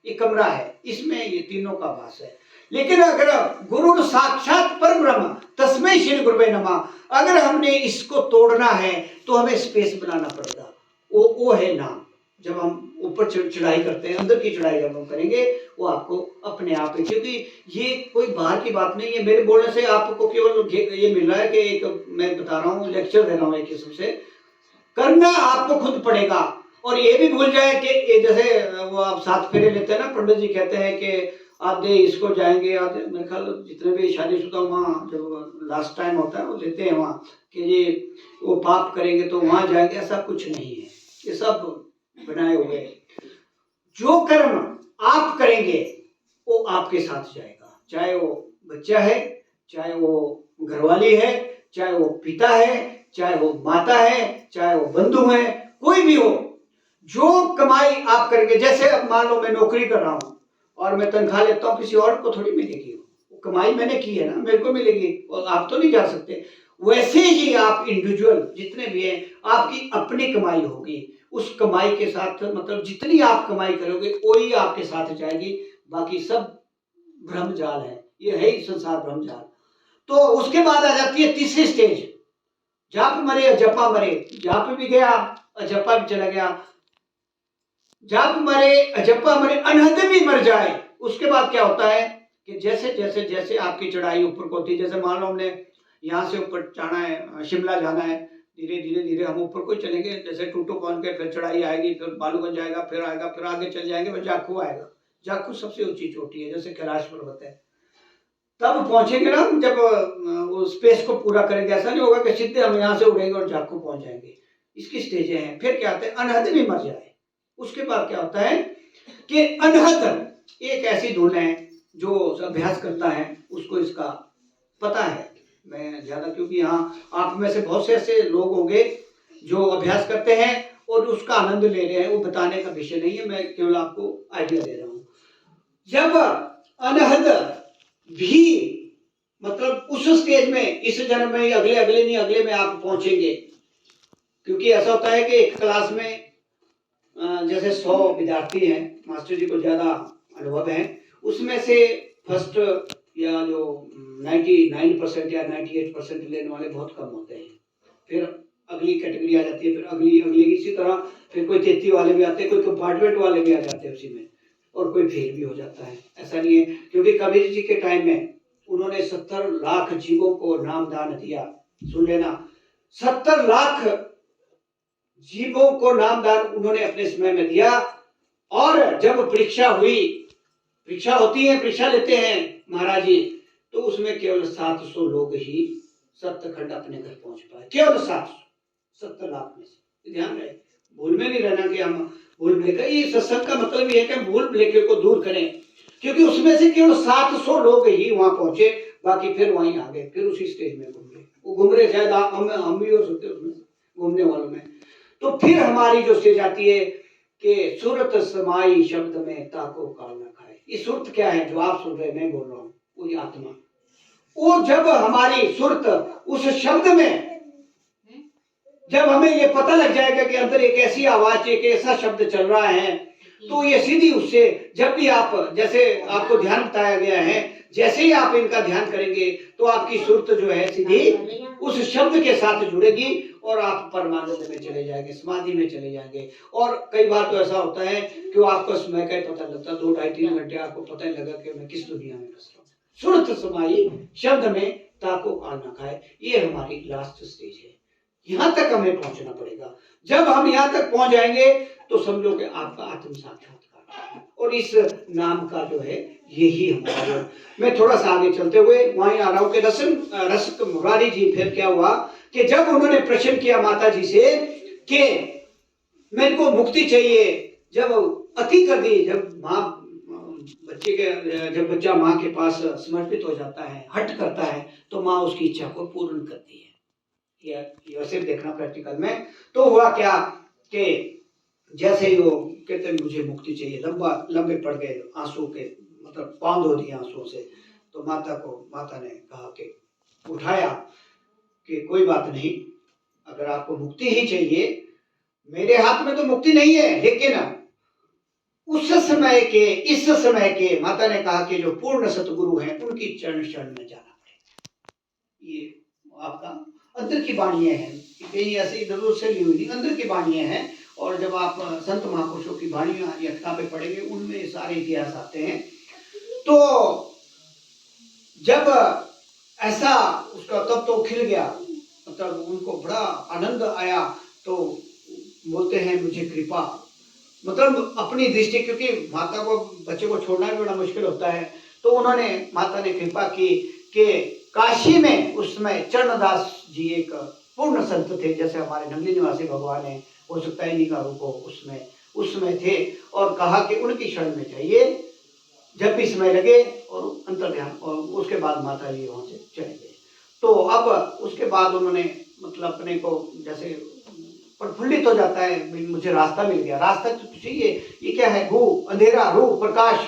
ये कमरा है, इसमें ये तीनों का वास है। लेकिन अगर गुरु साक्षात परम ब्रह्म तस्मै श्री गुरुवे नमः, अगर हमने इसको तोड़ना है तो हमें स्पेस बनाना पड़ेगा। वो है नाम। जब हम ऊपर चढ़ाई करते हैं, अंदर की चढ़ाई जब हम करेंगे, वो आपको अपने आप है, क्योंकि ये कोई बाहर की बात नहीं है। मेरे बोलने से आपको केवल ये मिल रहा है कि एक मैं बता रहा हूँ, लेक्चर दे रहा हूँ एक किस्म से, करना आपको खुद पड़ेगा। और ये भी भूल जाए कि जैसे वो आप 7 फेरे लेते हैं ना, पंडित जी कहते हैं कि आधे इसको जाएंगे, आधे, मेरे ख्याल जितने भी शादीशुदा वहाँ जब लास्ट टाइम होता है वो लेते हैं वहाँ कि ये वो पाप करेंगे तो वहाँ जाएंगे। ऐसा कुछ नहीं है, ये सब बनाए हुए। जो कर्म आप करेंगे वो आपके साथ जाएगा, चाहे वो बच्चा है, चाहे वो घरवाली है, चाहे वो पिता है, चाहे वो माता है, चाहे वो बंधु है, कोई भी हो। जो कमाई आप करेंगे, जैसे अब मान लो मैं नौकरी कर रहा हूं और मैं तनख्वाह लेता हूं, किसी और को थोड़ी मिलेगी, वो कमाई मैंने की है ना, मेरे को मिलेगी, और आप तो नहीं जा सकते। वैसे ही आप इंडिविजुअल जितने भी हैं, आपकी अपनी कमाई होगी, उस कमाई के साथ मतलब जितनी आप कमाई करोगे वही आपके साथ जाएगी, बाकी सब ब्रह्मजाल है, ये है ही संसार ब्रह्मजाल। तो उसके बाद आ जाती है तीसरी स्टेज, जाप मरे अजपा मरे। जाप भी गया, अजपा भी चला गया। जाप मरे अजपा मरे, अनहद भी मर जाए। उसके बाद क्या होता है कि जैसे जैसे जैसे आपकी चढ़ाई ऊपर को होती है, जैसे मान लो हमने यहाँ से ऊपर जाना है, शिमला जाना है, धीरे धीरे धीरे हम ऊपर को चलेंगे, जैसे टूटो पहुंच के फिर चढ़ाई आएगी, फिर बालूगंज आएगा, फिर आएगा, फिर आगे चल जाएंगे, फिर जाखू आएगा। जाखू सबसे ऊंची चोटी है, जैसे कैलाश पर्वत है। तब पहुंचेंगे ना जब वो स्पेस को पूरा करेंगे। ऐसा नहीं होगा कि सीधे हम यहाँ से उड़ेंगे और जाको पहुंच जाएंगे। इसकी स्टेजें हैं। फिर क्या होता है, अनहद भी मर जाए। उसके बाद क्या होता है कि अनहद एक ऐसी धुन है जो अभ्यास करता है उसको इसका पता है। मैं ज्यादा, क्योंकि यहाँ आप में से बहुत से ऐसे लोग होंगे जो अभ्यास करते हैं और उसका आनंद ले रहे हैं, वो बताने का विषय नहीं है, मैं केवल आपको आइडिया दे रहा हूँ। जब अनहद भी मतलब उस स्टेज में, इस जन्म में, अगले अगले नहीं अगले में आप पहुंचेंगे। क्योंकि ऐसा होता है कि एक क्लास में जैसे 100 विद्यार्थी हैं, मास्टर जी को ज्यादा अनुभव है, उसमें से फर्स्ट या जो 99% या 98% लेने वाले बहुत कम होते हैं। फिर अगली कैटेगरी आ जाती है, फिर अगली अगली, इसी तरह फिर कोई 33 वाले भी आते हैं, कोई कंपार्टमेंट वाले भी आ जाते हैं उसी में, और कोई फेल भी हो जाता है। ऐसा नहीं है, क्योंकि कबीर जी के टाइम में उन्होंने 70 लाख जीवों को नाम दान दिया। सुन लेना, 70 लाख जीवों को नाम दान उन्होंने अपने समय में दिया। और जब परीक्षा हुई, परीक्षा होती है, परीक्षा लेते हैं महाराज जी, तो उसमें केवल 700 लोग ही सप्तखंड अपने घर पहुंच पाए। केवल 700, 70 लाख में से। ध्यान रहे, भूल में नहीं रहना कि हम भूल भुलेखा, ये सत्संग का मतलब ये है कि हम भूल भुलेखे को दूर करें। क्योंकि उसमें से केवल 700 लोग ही वहां पहुंचे, बाकी फिर वहीं आ गए, फिर उसी स्टेज में घूम रहे। वो घूम रहे, शायद हम भी हो सकते उसमें घूमने वालों में। तो फिर हमारी जो स्टेज आती है कि सुरत समाई शब्द में ताको काल न खाए। ये सुरत क्या है जो आप सुन रहे, मैं बोल रहा हूँ, वो ये आत्मा। वो जब हमारी सुरत उस शब्द में, जब हमें ये पता लग जाएगा कि अंदर एक ऐसी आवाज, एक ऐसा शब्द चल रहा है, तो ये सीधी उससे, जब भी आप, जैसे आपको ध्यान बताया गया है, जैसे ही आप इनका ध्यान करेंगे तो आपकी सुरत जो है सीधी उस शब्द के साथ जुड़ेगी और आप परमानंद में चले जाएंगे, समाधि में चले जाएंगे। और कई बार तो ऐसा होता है कि आपको समय का ही पता लगता, 2, 2.5, 3 घंटे आपको पता ही लगा कि मैं किस दुनिया में फंस रहा हूँ। सुरत समाई शब्द में ताको काल न खाए, ये हमारी लास्ट स्टेज है। यहां तक हमें पहुंचना पड़ेगा। जब हम यहां तक पहुंच जाएंगे तो समझो कि आपका आत्म साक्षात्कार, और इस नाम का जो है यही हमारा। मैं थोड़ा सा आगे चलते हुए वहीं आ रहा हूं कि रसिक मुरारी जी, फिर क्या हुआ कि जब उन्होंने प्रश्न किया माता जी से कि मेरे को मुक्ति चाहिए, जब अति कर दी, जब माँ बच्चे के, जब बच्चा माँ के पास समर्पित हो जाता है, हट करता है, तो माँ उसकी इच्छा को पूर्ण करती है। ये वैसे देखना प्रैक्टिकल में। तो हुआ क्या कि जैसे ही वो कहते हैं मुझे मुक्ति चाहिए, लंबे पड़ गए आंसू के, मतलब बांध हो दिए आंसुओं से, तो माता ने कहा कि उठाया कि कोई बात नहीं, अगर आपको मुक्ति ही चाहिए, मेरे हाथ में तो मुक्ति नहीं है, लेकिन उस समय के, इस समय के, माता ने कहा कि जो पूर्ण सतगुरु हैं उनकी चरण शरण में जाना पड़ेगा। ये आपका अंदर की वाणियां हैं, कहीं ऐसे इधर उधर से ली हुई नहीं, अंदर की वाणियां हैं। और जब आप संत महापुरुषों की वाणियां या किताबें पढ़ेंगे, उनमें सारे इतिहास आते हैं। तो जब ऐसा उसका, तब तो खिल गया, मतलब उनको बड़ा आनंद आया। तो बोलते हैं मुझे कृपा, मतलब अपनी दृष्टि, क्योंकि माता को, बच्चे को छोड़ना भी बड़ा मुश्किल होता है, तो उन्होंने, माता ने कृपा की कि काशी में उस समय चरणदास जी एक पूर्ण संत थे, जैसे हमारे नंगली निवासी भगवान है, हो सकता है इन्हीं का रूप हो, उसमें थे। और कहा कि उनकी शरण में जाइए जब भी समय लगे, और अंतर्ध्यान। और उसके बाद माता जी वहां से चले गए। तो अब उसके बाद उन्होंने, मतलब अपने को जैसे प्रफुल्लित हो जाता है, मुझे रास्ता मिल गया। रास्ता तो चाहिए, ये क्या है, घू अंधेरा रू प्रकाश,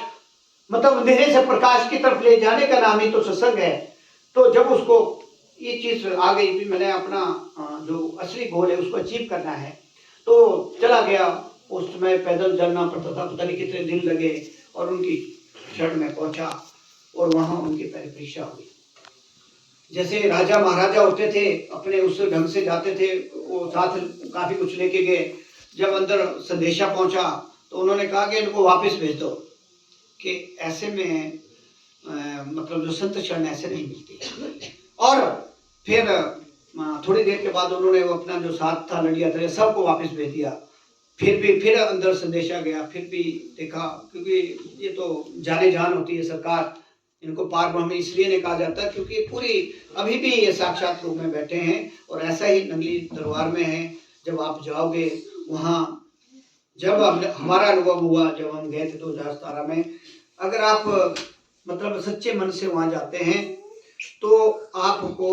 मतलब अंधेरे से प्रकाश की तरफ ले जाने का नाम ही तो सत्संग है। तो जब उसको ये चीज आ गई भी, मैंने अपना जो असली गोल है उसको अचीव करना है, तो चला गया। उस समय पैदल चलना पड़ता था, पता नहीं कितने दिन लगे, और उनकी शरण में पहुंचा, और वहां उनकी पहली परीक्षा हुई। जैसे राजा महाराजा होते थे, अपने उस ढंग से जाते थे, वो साथ काफी कुछ लेके गए। जब अंदर संदेशा पहुंचा तो उन्होंने कहा कि इनको वापस भेज दो, कि ऐसे में मतलब जो संत शरण ऐसे नहीं मिलती। और फिर थोड़ी देर के बाद उन्होंने वो अपना जो साथ था, लड़िया था, सबको वापस भेज दिया। फिर अंदर संदेशा गया, फिर भी देखा, क्योंकि ये तो जाने जान होती है सरकार, इनको पार ब्रह्म इसलिए नहीं कहा जाता क्योंकि पूरी अभी भी ये साक्षात रूप में बैठे हैं। और ऐसा ही नंगली दरबार में है। जब आप जाओगे वहाँ, जब हमारा अनुभव हुआ जब हम गए थे 2017 में, अगर आप मतलब सच्चे मन से वहाँ जाते हैं तो आपको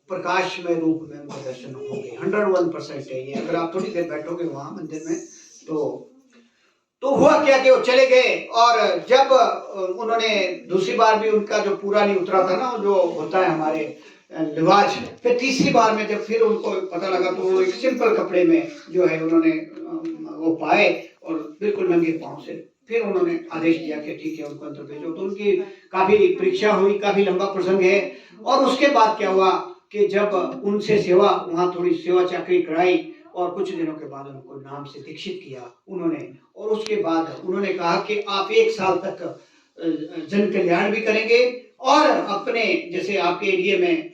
प्रकाशमय रूप में उनके दर्शन होंगे। 101% है ये। अगर आप थोड़ी देर बैठोगे वहाँ मंदिर में तो हुआ क्या कि वो चले गए। और जब उन्होंने दूसरी बार भी उनका जो पूरा नहीं उतरा था ना, जो होता है हमारे लिवाज, फिर तीसरी बार में जब फिर उनको पता लगा तो वो एक सिंपल कपड़े में जो है उन्होंने वो पाए और बिल्कुल नंगे पांव से फिर उन्होंने आदेश दिया कि ठीक है उनको अंदर भेजो। तो उनकी काफी परीक्षा हुई, काफी लंबा प्रसंग है। और उसके बाद क्या हुआ कि जब उनसे सेवा वहाँ थोड़ी सेवा चाकरी कराई और कुछ दिनों के बाद उनको नाम से दीक्षित किया उन्होंने। और उसके बाद उन्होंने कहा कि आप 1 साल तक जन कल्याण भी करेंगे और अपने जैसे आपके एरिया में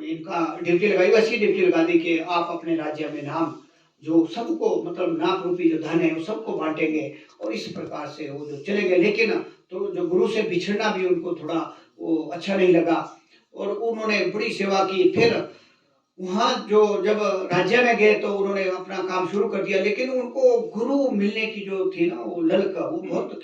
इनका ड्यूटी लगाई वैसी ड्यूटी लगा दी कि आप अपने राज्य में नाम जो सबको मतलब नाप रूपी जो धन है वो सबको बांटेंगे। और इस प्रकार से वो जो चले गए। लेकिन तो जो गुरु से बिछड़ना भी उनको थोड़ा वो अच्छा नहीं लगा और उन्होंने बड़ी सेवा की। फिर वहाँ जो जब राज्य में गए तो उन्होंने अपना काम शुरू कर दिया। लेकिन उनको गुरु मिलने की जो थी ना वो ललक, वो बहुत,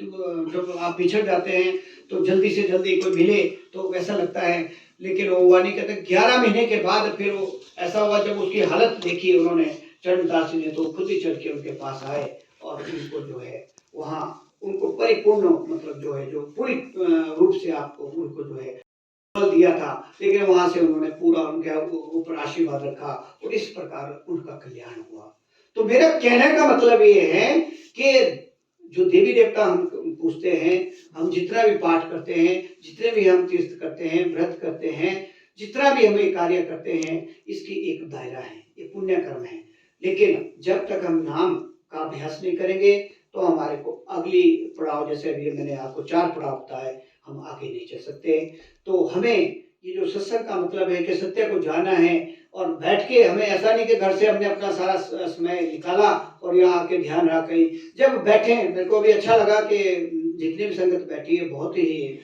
जब आप पिछड़ जाते हैं तो जल्दी से जल्दी कोई मिले तो वैसा लगता है। लेकिन वो हुआ नहीं। कहते 11 महीने के बाद फिर वो ऐसा हुआ जब उसकी हालत देखी उन्होंने चरणदास ने तो खुद ही चढ़ के उनके पास आए और उनको जो है वहाँ उनको परिपूर्ण मतलब जो है जो पूरी रूप से आपको उनको जो है दिया था। लेकिन वहां से उन्होंने पूरा उनके ऊपर आशीर्वाद रखा और इस प्रकार उनका कल्याण हुआ। तो मेरा कहने का मतलब ये है कि जो देवी देवता हम पूछते हैं, हम जितना भी पाठ करते हैं, जितने भी हम तीर्थ करते हैं, व्रत करते हैं, जितना भी हमें कार्य करते हैं, इसकी एक दायरा है, ये पुण्य कर्म है। लेकिन जब तक हम नाम का अभ्यास नहीं करेंगे तो हमारे को अगली पड़ाव, जैसे अभी मैंने आपको 4 पड़ाव बताए, हम आगे नहीं चल सकते। तो हमें ये जो सत्संग का मतलब है कि सत्य को जानना है और बैठ के हमें ऐसा नहीं कि घर से हमने अपना सारा समय निकाला और यहाँ आके ध्यान रहा। कहीं जब बैठे मेरे को भी अच्छा लगा कि जितनी भी संगत बैठी है बहुत ही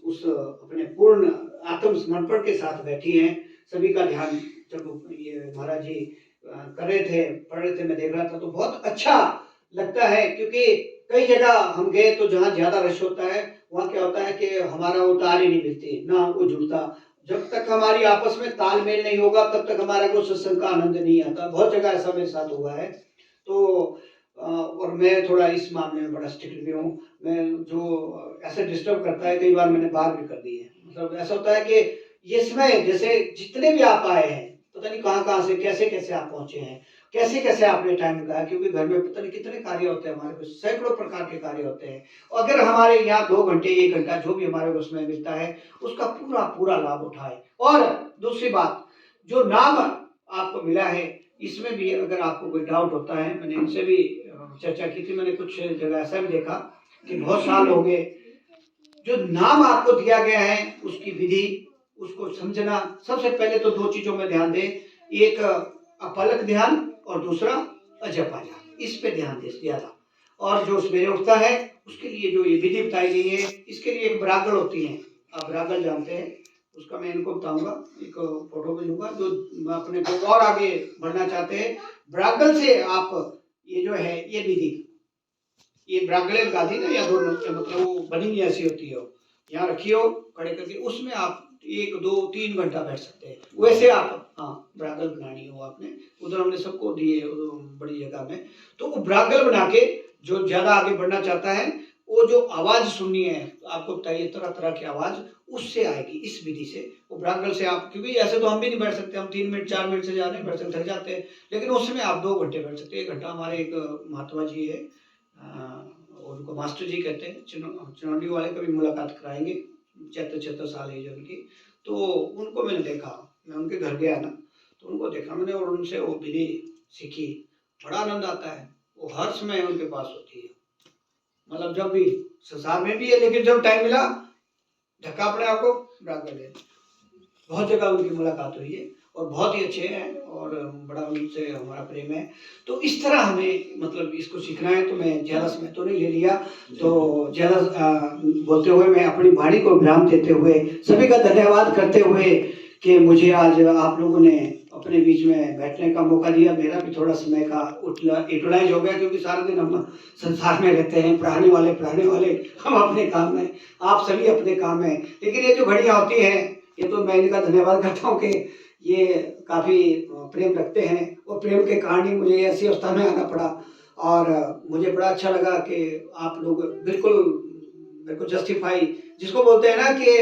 उस अपने पूर्ण आत्मसमर्पण के साथ बैठी है। सभी का ध्यान जब ये महाराज जी कर रहे थे, पढ़ रहे थे, मैं देख रहा था तो बहुत अच्छा लगता है। क्योंकि कई जगह हम गए तो जहाँ ज्यादा रश होता है वहाँ क्या होता है कि हमारा वो ताल ही नहीं मिलती, ना वो जुड़ता। जब तक हमारी आपस में तालमेल नहीं होगा तब तक हमारे को सत्संग का आनंद नहीं आता। बहुत जगह ऐसा मेरे साथ हुआ है। तो और मैं थोड़ा इस मामले में बड़ा स्ट्रिक्ट भी हूँ। मैं जो ऐसे डिस्टर्ब करता है कई बार मैंने बात भी कर दी है। मतलब ऐसा होता है कि ये समय जैसे जितने भी आप आए हैं पता नहीं कहाँ से कैसे कैसे आप पहुंचे हैं, कैसे कैसे आपने टाइम निकाला। क्योंकि घर में पता नहीं कितने कार्य होते हैं, हमारे को सैकड़ों प्रकार के कार्य होते हैं। और अगर हमारे यहाँ 2 घंटे 1 घंटा जो भी हमारे को समय मिलता है उसका पूरा पूरा लाभ उठाए। और दूसरी बात, जो नाम आपको मिला है इसमें भी अगर आपको कोई डाउट होता है, मैंने इनसे भी चर्चा की थी। मैंने कुछ जगह ऐसा भी देखा कि बहुत साल हो गए, जो नाम आपको दिया गया है उसकी विधि उसको समझना। सबसे पहले तो 2 चीजों में ध्यान दें, एक अपलक ध्यान और दूसरा अजपा ध्यान, इस पे ध्यान दे ज्यादा। और जो सवेरे उठता है उसके लिए जो ये विधि बताई गई है, इसके लिए एक ब्रागल होती है, आप ब्रागल जानते हैं, उसका मैं इनको बताऊंगा, एक फोटो भेजूंगा। जो अपने को और आगे बढ़ना चाहते हैं ब्रागल से आप ये जो है ये विधि, ये ब्रागले लगा दी ना या दोनों, मतलब वो बनी ऐसी होती है, यहाँ रखी हो खड़े करके, उसमें आप 1 2 3 घंटा बैठ सकते हैं। वैसे आप ब्रागल बनानी हो आपने, उधर हमने सबको दिए बड़ी जगह में। तो वो ब्रागल बना के जो ज्यादा आगे बढ़ना चाहता है वो जो आवाज सुननी है आपको बताइए, तरह तरह की आवाज उससे आएगी इस विधि से। वो ब्रागल से आप, क्योंकि ऐसे तो हम भी नहीं बैठ सकते, हम 3 मिनट 4 मिनट से ज्यादा नहीं बैठ सकते, थक जाते हैं। लेकिन उसमें आप 2 घंटे बैठ सकते हैं। 1 घंटा हमारे एक महात्मा जी है, उनको मास्टर जी कहते हैं, चिनौली वाले का भी मुलाकात कराएंगे, 76 साल एज उनकी। तो उनको मैंने देखा, मैं उनके घर गया ना तो उनको देखा मैंने और उनसे वो विधि सीखी। बड़ा आनंद आता है, वो हर समय उनके पास होती है। मतलब जब भी संसार में भी है, लेकिन जब टाइम मिला ढका अपने आप को ब्रागल है। बहुत जगह उनकी मुलाकात हुई है और बहुत ही अच्छे हैं और बड़ा उनसे हमारा प्रेम है। तो इस तरह हमें मतलब इसको सीखना है। तो मैं ज़्यादा समय तो नहीं ले लिया, तो ज़्यादा बोलते हुए मैं अपनी वाणी को विराम देते हुए सभी का धन्यवाद करते हुए कि मुझे आज आप लोगों ने अपने बीच में बैठने का मौका दिया। मेरा भी थोड़ा समय का यूटिलाइज हो गया, क्योंकि सारा दिन हम संसार में रहते हैं, पढ़ाने वाले हम अपने काम में, आप सभी अपने काम में। लेकिन ये जो घड़ियाँ होती हैं, ये तो मैं इनका धन्यवाद करता हूँ कि ये काफ़ी प्रेम रखते हैं, और प्रेम के कारण ही मुझे ऐसी अवस्था में आना पड़ा। और मुझे बड़ा अच्छा लगा कि आप लोग बिल्कुल मेरे को जस्टिफाई, जिसको बोलते हैं ना कि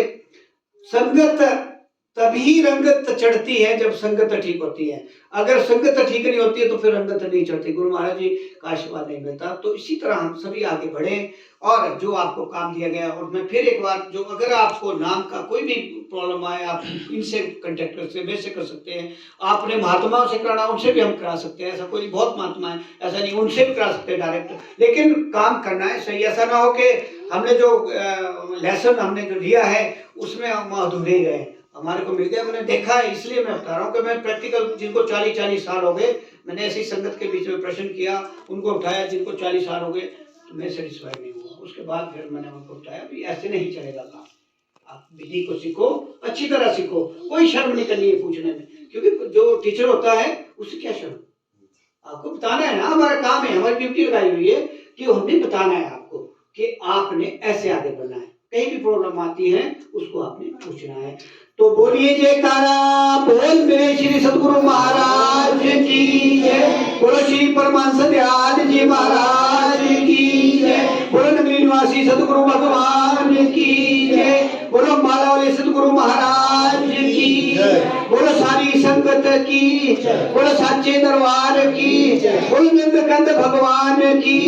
संगत तभी रंगत चढ़ती है जब संगत ठीक होती है। अगर संगत ठीक नहीं होती है तो फिर रंगत नहीं चढ़ती। गुरु महाराज जी का आशीर्वाद नहीं मिलता। तो इसी तरह हम सभी आगे बढ़े और जो आपको काम दिया गया, और मैं फिर एक बार, जो अगर आपको नाम का कोई भी प्रॉब्लम आए, आप इनसे कंटेक्ट कर सकते हैं, मेरे से कर सकते हैं। आपने महात्माओं से कराना, उनसे भी हम करा सकते हैं। ऐसा कोई बहुत महात्मा है, ऐसा नहीं, उनसे भी करा सकते हैं डायरेक्ट। लेकिन काम करना है सही, ऐसा ना हो कि हमने जो लेसन हमने जो लिया है उसमें हम अधूरे ही रहे। हमारे को मिल गया, मैंने देखा है, इसलिए मैं बता रहा हूँ कि मैं प्रैक्टिकल, जिनको 40-40 साल हो गए, मैंने ऐसी संगत के बीच में प्रश्न किया, उनको उठाया, जिनको 40 साल हो गए, तो मैं सेटिस्फाई नहीं हुआ। उसके बाद फिर मैंने उनको उठाया, भी ऐसे नहीं चलेगा काम। आप विधि को सीखो, अच्छी तरह सीखो, कोई शर्म नहीं करनी है पूछने में, क्योंकि जो टीचर होता है उससे क्या शर्म, आपको बताना है ना, हमारा काम है, हमारी ड्यूटी लगाई हुई है कि हमने बताना है आपको कि आपने ऐसे आगे बढ़ना है। कहीं भी प्रॉब्लम आती है उसको आपने पूछना है। तो बोलिए जयकारा बोल मेरे श्री सदगुरु महाराज की जय, बोलो श्री परमानंद दयाल जी महाराज की जय, बोलो नगरी निवासी सदगुरु भगवान की जय, बोलो माला वाले सदगुरु महाराज की जय, बोलो सारी संगत की, बोलो साचे दरबार की, बोलो नंदकंद भगवान की,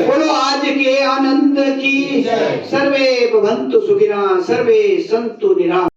बोलो आज के आनंद की, सर्वे भवन्तु सुखिनः, सर्वे सन्तु निरामयाः।